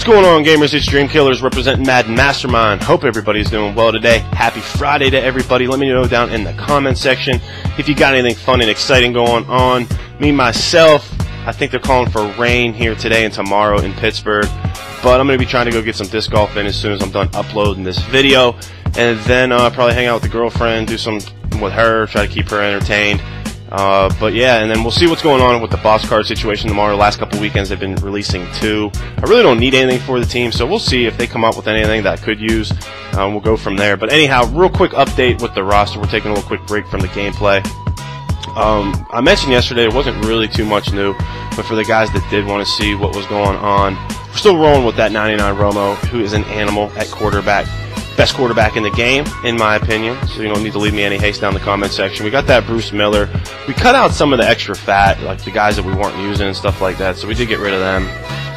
going on, gamers? It's Dream Killers representing Madden Mastermind. Hope everybody's doing well today. Happy Friday to everybody. Let me know down in the comment section if you got anything fun and exciting going on. Me, myself, I think they're calling for rain here today and tomorrow in Pittsburgh. But I'm going to be trying to go get some disc golf in as soon as I'm done uploading this video. And then probably hang out with the girlfriend, do some with her, try to keep her entertained. But yeah, and then we'll see what's going on with the boss card situation tomorrow. The last couple weekends they've been releasing 2. I really don't need anything for the team, so we'll see if they come up with anything that I could use. We'll go from there. But anyhow, real quick update with the roster. We're taking a little quick break from the gameplay. I mentioned yesterday it wasn't really too much new, but for the guys that did want to see what was going on, we're still rolling with that 99 Romo, who is an animal at quarterback. Best quarterback in the game, in my opinion, so you don't need to leave me any haste down in the comment section. We got that Bruce Miller. We cut out some of the extra fat, like the guys that we weren't using and stuff like that, so we did get rid of them.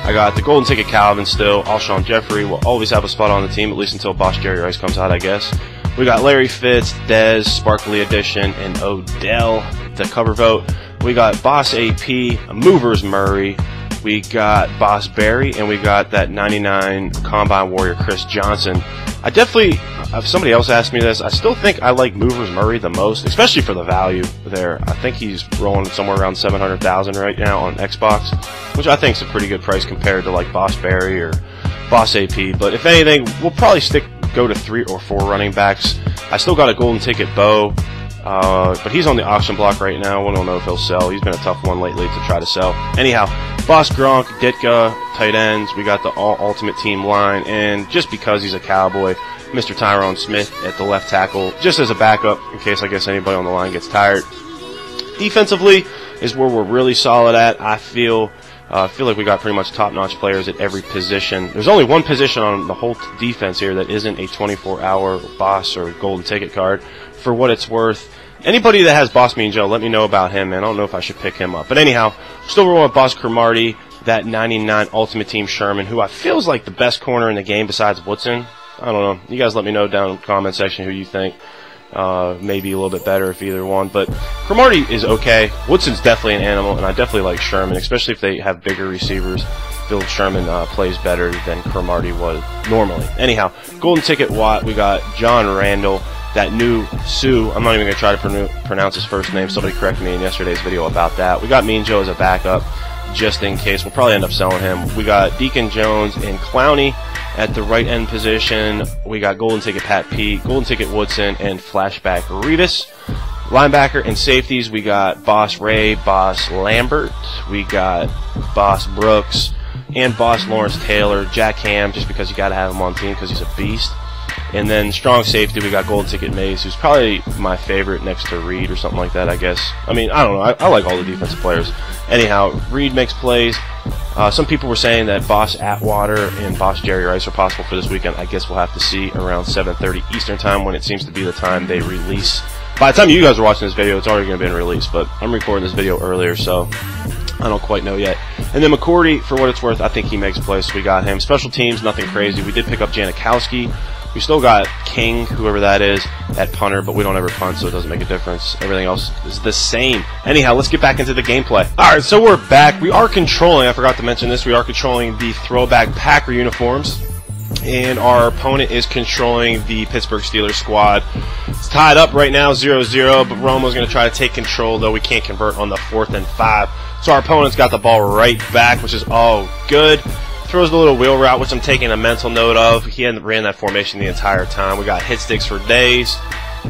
I got the Golden Ticket Calvin still. Alshon Jeffrey will always have a spot on the team, at least until Boss Jerry Rice comes out, I guess. We got Larry Fitz, Dez, Sparkly Edition, and Odell to cover vote. We got Boss AP, Movers Murray. We got Boss Barry, and we got that 99 Combine Warrior Chris Johnson. I definitely, if somebody else asked me this, I still think I like Movers Murray the most, especially for the value there. I think he's rolling somewhere around 700,000 right now on Xbox, which I think is a pretty good price compared to like Boss Barry or Boss AP. But if anything, we'll probably go to 3 or 4 running backs. I still got a Golden Ticket Bo, but he's on the auction block right now. We don't know if he'll sell. He's been a tough one lately to try to sell. Anyhow, Boss Gronk, Ditka, tight ends. We got the all-ultimate team line, and just because he's a Cowboy, Mr. Tyrone Smith at the left tackle, just as a backup in case I guess anybody on the line gets tired. Defensively is where we're really solid at. I feel like we got pretty much top-notch players at every position. There's only one position on the whole defense here that isn't a 24-hour Boss or Golden Ticket card. For what it's worth, anybody that has Boss Mean Joe, let me know about him, man. I don't know if I should pick him up. But anyhow, still rolling with Boss Cromartie, that 99 Ultimate Team Sherman, who I feel is like the best corner in the game besides Woodson. I don't know. You guys let me know down in the comment section who you think maybe a little bit better if either one. But Cromartie is okay. Woodson's definitely an animal, and I definitely like Sherman, especially if they have bigger receivers. Phil Sherman plays better than Cromartie was normally. Anyhow, Golden Ticket Watt, we got John Randall, that new Sue. I'm not even going to try to pronounce his first name. Somebody corrected me in yesterday's video about that. We got Mean Joe as a backup just in case. We'll probably end up selling him. We got Deacon Jones and Clowney at the right end position. We got Golden Ticket Pat Pete, Golden Ticket Woodson, and Flashback Revis. Linebacker and safeties, we got Boss Ray, Boss Lambert. We got Boss Brooks and Boss Lawrence Taylor. Jack Ham, just because you got to have him on team because he's a beast. And then strong safety, we got Golden Ticket Mays, who's probably my favorite next to Reed or something like that, I guess. I mean, I don't know. I like all the defensive players. Anyhow, Reed makes plays. Some people were saying that Boss Atwater and Boss Jerry Rice are possible for this weekend. I guess we'll have to see around 7:30 Eastern time, when it seems to be the time they release. By the time you guys are watching this video, it's already going to be released, but I'm recording this video earlier, so I don't quite know yet. And then McCourty, for what it's worth, I think he makes plays, so we got him. Special teams, nothing crazy. We did pick up Janikowski. We still got King, whoever that is, at punter, but we don't ever punt, so it doesn't make a difference. Everything else is the same. Anyhow, let's get back into the gameplay. Alright, so we're back. We are controlling, I forgot to mention this, we are controlling the throwback Packer uniforms. And our opponent is controlling the Pittsburgh Steelers squad. It's tied up right now, 0-0, but Romo's going to try to take control, though we can't convert on the 4th and 5. So our opponent's got the ball right back, which is all good. Throws the little wheel route, which I'm taking a mental note of. He hadn't ran that formation the entire time. We got hit sticks for days.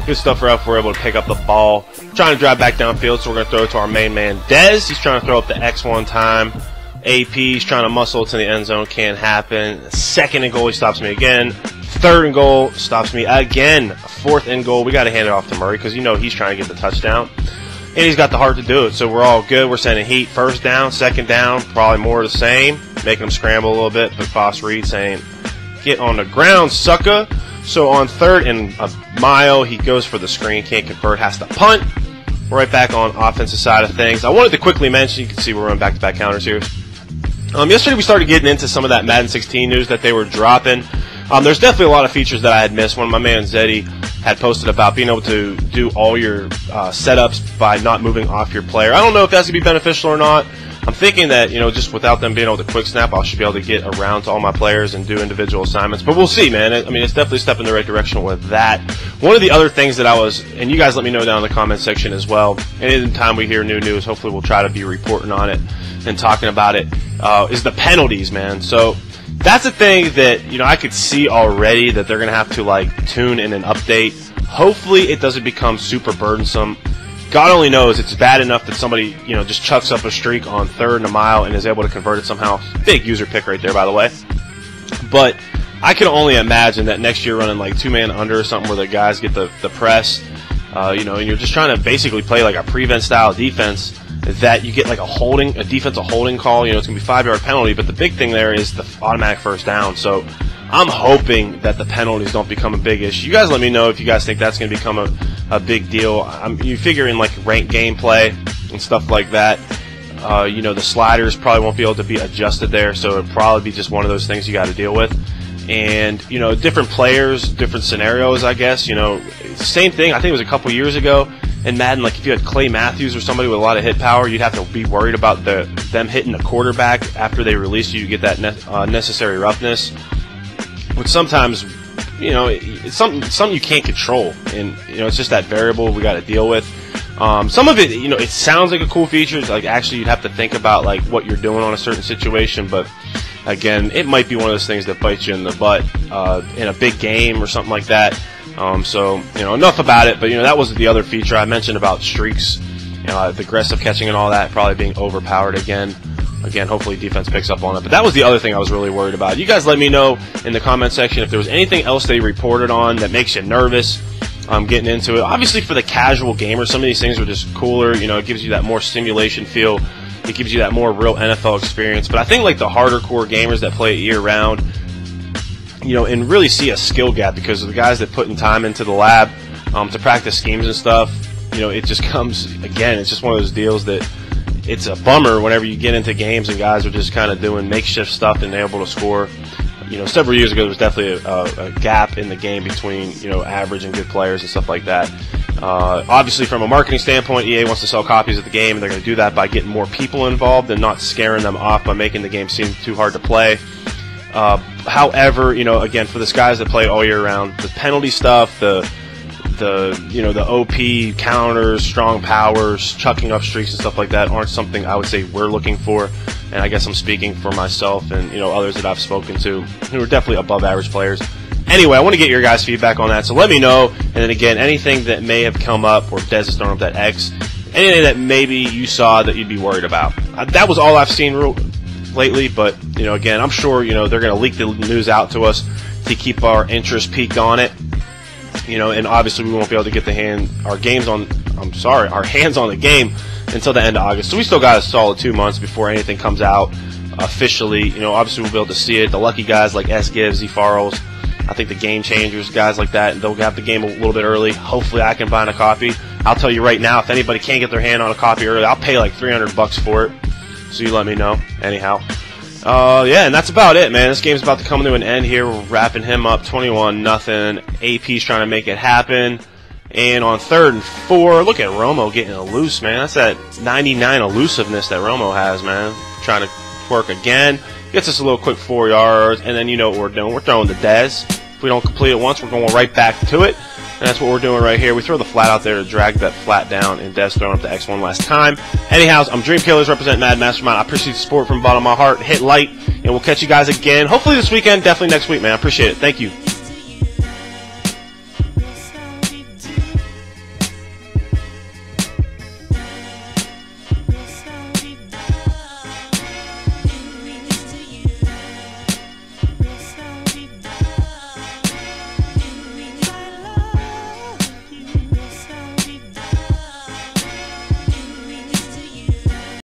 Good stuff for us. We're able to pick up the ball. Trying to drive back downfield, so we're going to throw it to our main man, Dez. He's trying to throw up the X one time. AP's trying to muscle it to the end zone. Can't happen. 2nd and goal, he stops me again. 3rd and goal, stops me again. 4th and goal, we got to hand it off to Murray because you know he's trying to get the touchdown. And he's got the heart to do it, so we're all good. We're sending heat. 1st down, 2nd down, probably more of the same. Making them scramble a little bit, but Boss Reed saying, get on the ground, sucker. So on 3rd and a mile, he goes for the screen, can't convert, has to punt. We're right back on offensive side of things. I wanted to quickly mention, you can see we're running back-to-back counters here. Yesterday we started getting into some of that Madden 16 news that they were dropping. There's definitely a lot of features that I had missed. One of my man Zeddy had posted about being able to do all your setups by not moving off your player. I don't know if that's going to be beneficial or not. I'm thinking that, just without them being able to quick snap, I should be able to get around to all my players and do individual assignments. But we'll see, man. I mean, it's definitely a step in the right direction with that. One of the other things that and you guys let me know down in the comment section as well. Anytime we hear new news, hopefully we'll try to be reporting on it and talking about it, is the penalties, man. So that's a thing that, I could see already that they're going to have to, tune in an update. Hopefully it doesn't become super burdensome. God only knows it's bad enough that somebody, just chucks up a streak on 3rd and a mile and is able to convert it somehow. Big user pick right there, by the way. But I can only imagine that next year running 2-man under or something where the guys get the press, and you're just trying to basically play like a prevent style defense, that you get a defensive holding call. It's going to be 5-yard penalty, but the big thing there is the automatic first down. So I'm hoping that the penalties don't become a big issue. You guys let me know if you guys think that's going to become a big deal. You figure in ranked gameplay and stuff like that, the sliders probably won't be able to be adjusted there, so it'll probably be just one of those things you got to deal with. And, different players, different scenarios, I guess. Same thing, I think it was a couple years ago in Madden, if you had Clay Matthews or somebody with a lot of hit power, you'd have to be worried about them hitting the quarterback after they release you. You get that necessary roughness, which sometimes, it's something you can't control, and it's just that variable we got to deal with. Some of it, it sounds like a cool feature. It's actually you'd have to think about what you're doing on a certain situation, but again, it might be one of those things that bites you in the butt in a big game or something like that. So enough about it. But that was the other feature I mentioned about streaks, the aggressive catching and all that probably being overpowered again. Again, hopefully defense picks up on it. But that was the other thing I was really worried about. You guys let me know in the comment section if there was anything else they reported on that makes you nervous getting into it. Obviously, for the casual gamer, some of these things are just cooler. It gives you that more simulation feel. It gives you that more real NFL experience. But I think the harder core gamers that play it year-round, and really see a skill gap because of the guys that put in time into the lab to practice schemes and stuff, it just comes, again, it's just one of those deals that it's a bummer whenever you get into games and guys are just kind of doing makeshift stuff and they're able to score. Several years ago there was definitely a gap in the game between, average and good players and stuff like that. Obviously, from a marketing standpoint, EA wants to sell copies of the game, and they're going to do that by getting more people involved and not scaring them off by making the game seem too hard to play. However, again, for the guys that play all year round, the penalty stuff, the OP counters, strong powers, chucking up streaks and stuff like that aren't something I would say we're looking for. And I guess I'm speaking for myself and others that I've spoken to who are definitely above average players. Anyway, I want to get your guys' feedback on that, so let me know. And then again, anything that may have come up, or Des has thrown up that X, anything that maybe you saw that you'd be worried about. That was all I've seen lately, but again, I'm sure they're going to leak the news out to us to keep our interest peaked on it. And obviously we won't be able to get our hands on the game until the end of August. So we still got a solid 2 months before anything comes out officially. Obviously we'll be able to see it. The lucky guys like S-Gibbs, Z-Farrells, I think the Game Changers, guys like that, they'll have the game a little bit early. Hopefully I can find a copy. I'll tell you right now, if anybody can't get their hand on a copy early, I'll pay $300 for it. So you let me know. Anyhow. Yeah, and that's about it, man. This game's about to come to an end here. We're wrapping him up 21-0. AP's trying to make it happen. And on 3rd and 4, look at Romo getting loose, man. That's that 99 elusiveness that Romo has, man. Trying to work again. Gets us a little quick 4 yards, and then you know what we're doing. We're throwing the Dez. If we don't complete it once, we're going right back to it. And that's what we're doing right here. We throw the flat out there to drag that flat down, and Dez throwing up the X1 last time. Anyhow, I'm Dream Killers, represent Mad Mastermind. I appreciate the support from the bottom of my heart. Hit like, and we'll catch you guys again. Hopefully this weekend, definitely next week, man. I appreciate it. Thank you.